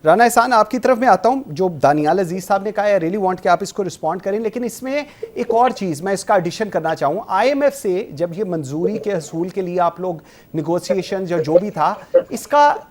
राना एहसान, आपकी तरफ में आता हूं। जो दानियाल अजीज साहब ने कहा, आई रियली वांट कि आप इसको रिस्पॉन्ड करें, लेकिन इसमें एक और चीज़ मैं इसका एडिशन करना चाहूँ। आईएमएफ से जब ये मंजूरी के हसूल के लिए आप लोग निगोशिएशन जो भी था, इसका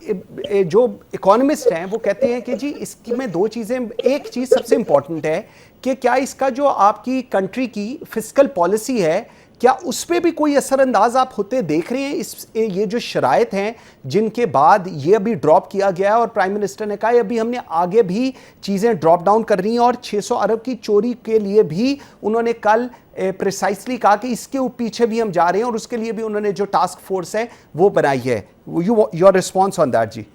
जो इकोनॉमिस्ट हैं वो कहते हैं कि जी इसकी में दो चीज़ें, एक चीज़ सबसे इंपॉर्टेंट है कि क्या इसका जो आपकी कंट्री की फिस्कल पॉलिसी है, क्या उस पर भी कोई असरअंदाज आप होते देख रहे हैं? ये जो शराइत हैं जिनके बाद ये अभी ड्रॉप किया गया है और प्राइम मिनिस्टर ने कहा है अभी हमने आगे भी चीज़ें ड्रॉप डाउन कर रही हैं, और 600 अरब की चोरी के लिए भी उन्होंने कल प्रिसाइसली कहा कि इसके पीछे भी हम जा रहे हैं, और उसके लिए भी उन्होंने जो टास्क फोर्स है वो बनाई है। योर रिस्पॉन्स ऑन दैट जी।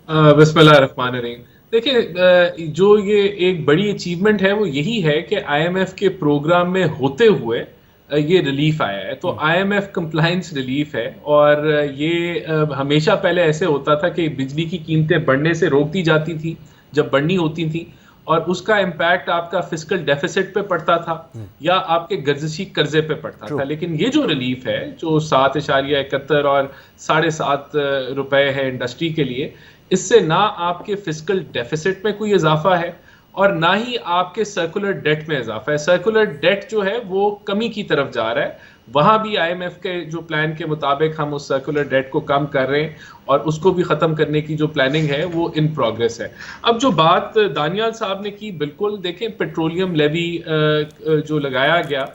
बिस्मिल्लाहिर्रहमानिर्रहीम। देखिए, जो ये एक बड़ी अचीवमेंट है वो यही है कि आईएमएफ के प्रोग्राम में होते हुए ये रिलीफ आया है। तो आईएमएफ कंप्लायंस रिलीफ है, और ये हमेशा पहले ऐसे होता था कि बिजली की कीमतें बढ़ने से रोक दी जाती थी जब बढ़नी होती थी, और उसका इम्पैक्ट आपका फिस्कल डेफिसिट पे पड़ता था या आपके गर्जिशी कर्जे पे पड़ता था। लेकिन ये जो रिलीफ है जो 7.71 और 7.5 रुपए है इंडस्ट्री के लिए, इससे ना आपके फिस्कल डेफिसिट में कोई इजाफा है और ना ही आपके सर्कुलर डेट में इजाफा है। सर्कुलर डेट जो है वो कमी की तरफ जा रहा है। वहां भी आईएमएफ के जो प्लान के मुताबिक हम उस सर्कुलर डेट को कम कर रहे हैं, और उसको भी खत्म करने की जो प्लानिंग है वो इन प्रोग्रेस है। अब जो बात दानियाल साहब ने की, बिल्कुल देखें, पेट्रोलियम लेवी जो लगाया गया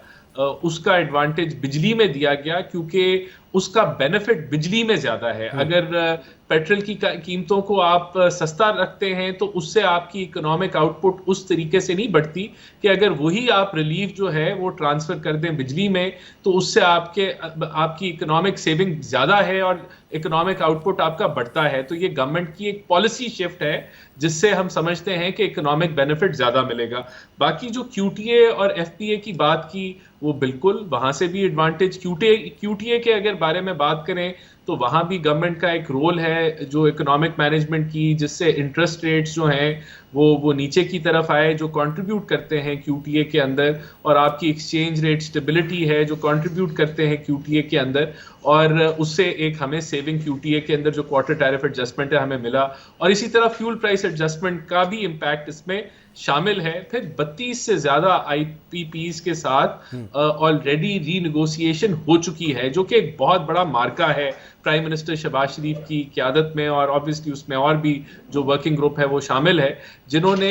उसका एडवांटेज बिजली में दिया गया, क्योंकि उसका बेनिफिट बिजली में ज्यादा है। अगर पेट्रोल की कीमतों को आप सस्ता रखते हैं तो उससे आपकी इकोनॉमिक आउटपुट उस तरीके से नहीं बढ़ती कि अगर वही आप रिलीफ जो है वो ट्रांसफर कर दें बिजली में, तो उससे आपकी इकोनॉमिक सेविंग ज्यादा है और इकोनॉमिक आउटपुट आपका बढ़ता है। तो ये गवर्नमेंट की एक पॉलिसी शिफ्ट है जिससे हम समझते हैं कि इकोनॉमिक बेनिफिट ज्यादा मिलेगा। बाकी जो क्यूटीए और एफपीए की बात की, वो बिल्कुल वहां से भी एडवांटेज। क्यूटीए के अगर बारे में बात करें तो वहां भी गवर्नमेंट का एक रोल है जो इकोनॉमिक मैनेजमेंट की, जिससे इंटरेस्ट रेट्स जो हैं वो नीचे की तरफ आए, जो कंट्रीब्यूट करते हैं क्यूटीए के अंदर, और आपकी एक्सचेंज रेट स्टेबिलिटी है जो कंट्रीब्यूट करते हैं क्यूटीए के अंदर, और उससे एक हमें सेविंग क्यूटीए के अंदर जो क्वार्टर टैरिफ एडजस्टमेंट है हमें मिला, और इसी तरह फ्यूल प्राइस एडजस्टमेंट का भी इम्पैक्ट इसमें शामिल है। फिर 32 से ज्यादा आईपीपीज के साथ ऑलरेडी रीनेगोशिएशन हो चुकी है, जो कि एक बहुत बड़ा मार्का है प्राइम मिनिस्टर शहबाज शरीफ की क़यादत में, और ऑब्वियसली उसमें और भी जो वर्किंग ग्रुप है वो शामिल है, जिन्होंने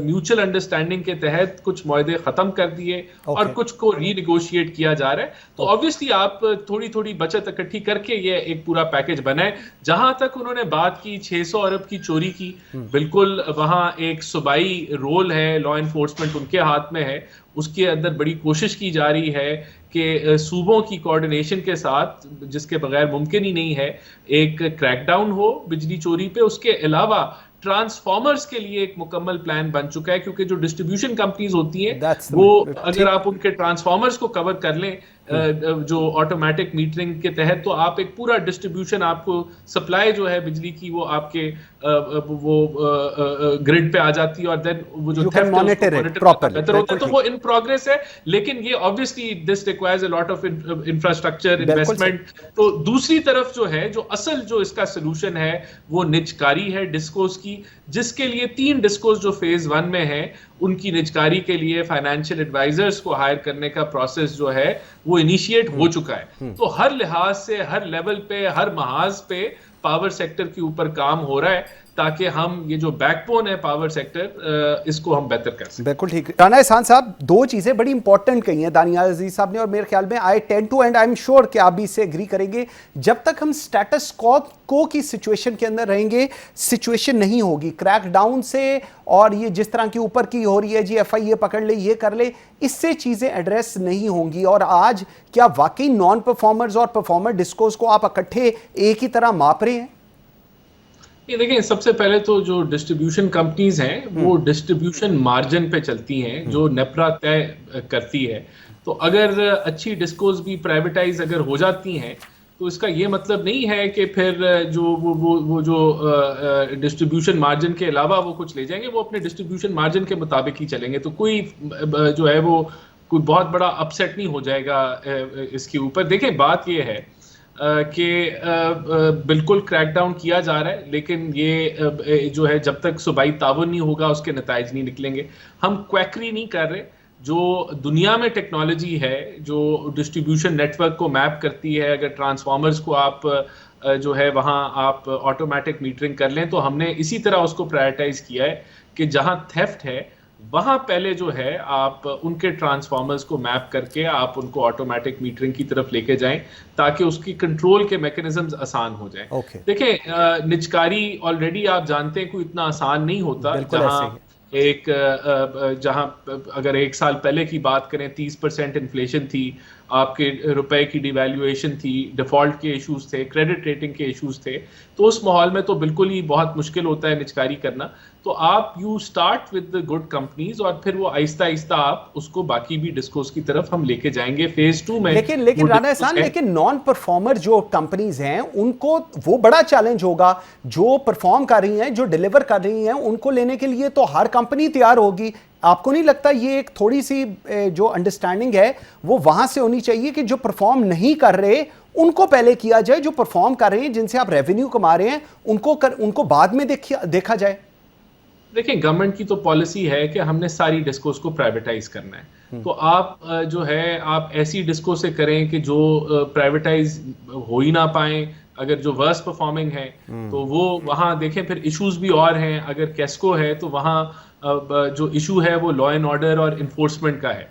म्यूचुअल अंडरस्टैंडिंग के तहत कुछ मुआहदे खत्म कर दिए और कुछ को रीनेगोशिएट किया जा रहा है। तो ऑब्वियसली आप थोड़ी थोड़ी बचत इकट्ठी करके ये एक पूरा पैकेज बनाए। जहां तक उन्होंने बात की 600 अरब की चोरी की, बिल्कुल वहां एक सूबाई रोल है, लॉ एनफोर्समेंट उनके हाथ में है। उसके अंदर बड़ी कोशिश की जा रही है कि सूबों की कोऑर्डिनेशन के साथ, जिसके बगैर मुमकिन ही नहीं है, एक क्रैकडाउन हो बिजली चोरी पे। उसके अलावा ट्रांसफॉर्मर्स के लिए एक मुकम्मल प्लान बन चुका है, क्योंकि जो डिस्ट्रीब्यूशन कंपनीज होती हैं वो अगर आप उनके ट्रांसफॉर्मर्स को कवर कर लें जो ऑटोमेटिक मीटरिंग के तहत, तो आप एक पूरा डिस्ट्रीब्यूशन, आपको सप्लाई जो है बिजली की वो आपके ग्रिड पे आ जाती है, और देन वो जो मॉनिटर बेहतर होता है। तो वो इन प्रोग्रेस है, लेकिन ये obviously this requires a lot of infrastructure investment. तो दूसरी तरफ जो है, जो असल जो इसका सोल्यूशन है वो निजकारी है डिस्कोस की, जिसके लिए 3 डिस्कोस जो फेज 1 में है उनकी निजकारी के लिए फाइनेंशियल एडवाइजर्स को हायर करने का प्रोसेस जो है वो इनिशिएट हो चुका है। तो हर लिहाज से, हर लेवल पे, हर महाज पे पावर सेक्टर के ऊपर काम हो रहा है, ताकि हम ये जो बैकबोन है पावर सेक्टर, इसको हम बेहतर कर सकें। बिल्कुल ठीक। राना एहसान साहब, दो चीज़ें बड़ी इंपॉर्टेंट कही हैं दानियाल अजीज साहब ने, और मेरे ख्याल में I tend to, and I am sure कि आप भी इससे एग्री करेंगे, जब तक हम स्टेटस को की सिचुएशन के अंदर रहेंगे, सिचुएशन नहीं होगी। क्रैकडाउन से और ये जिस तरह की ऊपर की हो रही है जी, एफआईए पकड़ ले, ये कर ले, इससे चीज़ें एड्रेस नहीं होंगी। और आज क्या वाकई नॉन परफॉर्मर्स और परफॉर्मर डिस्कोस को आप इकट्ठे एक ही तरह माप रहे हैं? ये देखें, सबसे पहले तो जो डिस्ट्रीब्यूशन कंपनीज हैं वो डिस्ट्रीब्यूशन मार्जिन पे चलती हैं जो नेपरा तय करती है। तो अगर अच्छी डिस्कोस भी प्राइवेटाइज अगर हो जाती हैं तो इसका ये मतलब नहीं है कि फिर जो वो जो डिस्ट्रीब्यूशन मार्जिन के अलावा वो कुछ ले जाएंगे, वो अपने डिस्ट्रीब्यूशन मार्जिन के मुताबिक ही चलेंगे। तो कोई जो है वो कोई बहुत बड़ा अपसेट नहीं हो जाएगा इसके ऊपर। देखें, बात ये है, कि बिल्कुल क्रैकडाउन किया जा रहा है, लेकिन ये जो है जब तक सूबाई ताउन नहीं होगा उसके नताइज नहीं निकलेंगे। हम क्वैकरी नहीं कर रहे। जो दुनिया में टेक्नोलॉजी है जो डिस्ट्रीब्यूशन नेटवर्क को मैप करती है, अगर ट्रांसफार्मर्स को आप जो है वहाँ आप ऑटोमेटिक मीटरिंग कर लें, तो हमने इसी तरह उसको प्रायोरिटाइज किया है कि जहाँ थेफ्ट है वहाँ पहले जो है आप उनके ट्रांसफार्मर्स को मैप करके आप उनको ऑटोमेटिक मीटरिंग की तरफ लेके जाएं, ताकि उसकी कंट्रोल के मैकेनिज्म्स आसान हो जाएं। ओके, देखें, निजकारी ऑलरेडी आप जानते हैं कोई इतना आसान नहीं होता। बिल्कुल ऐसे ही जहां अगर एक साल पहले की बात करें 30% इन्फ्लेशन थी, आपके रुपए की डिवैल्यूएशन थी, डिफॉल्ट के इश्यूज थे, क्रेडिट रेटिंग के इश्यूज थे, तो उस माहौल में तो बिल्कुल ही बहुत मुश्किल होता है निजकारी करना। तो आप you start with the good companies और फिर वो आहिस्ता आहिस्ता आप उसको बाकी भी डिस्कोस की तरफ हम लेके जाएंगे फेज 2 में। लेकिन राना एहसान, लेकिन नॉन परफॉर्मर जो कंपनीज हैं उनको वो बड़ा चैलेंज होगा। जो परफॉर्म कर रही हैं, जो डिलीवर कर रही हैं, उनको लेने के लिए तो हर कंपनी तैयार होगी। आपको नहीं लगता ये एक थोड़ी सी जो अंडरस्टैंडिंग है वो वहां से होनी चाहिए कि जो परफॉर्म नहीं कर रहे उनको पहले किया जाए, जो परफॉर्म कर रहे हैं, जिनसे आप रेवेन्यू कमा रहे हैं, उनको बाद में देखा जाए? देखिए, गवर्नमेंट की तो पॉलिसी है कि हमने सारी डिस्कोस को प्राइवेटाइज करना है। तो आप जो है आप ऐसी डिस्को से करें कि जो प्राइवेटाइज हो ही ना पाए। अगर जो वर्स्ट परफॉर्मिंग है तो वो वहाँ देखें, फिर इश्यूज भी और हैं। अगर कैस्को है तो वहाँ जो इशू है वो लॉ एंड ऑर्डर और इन्फोर्समेंट का है।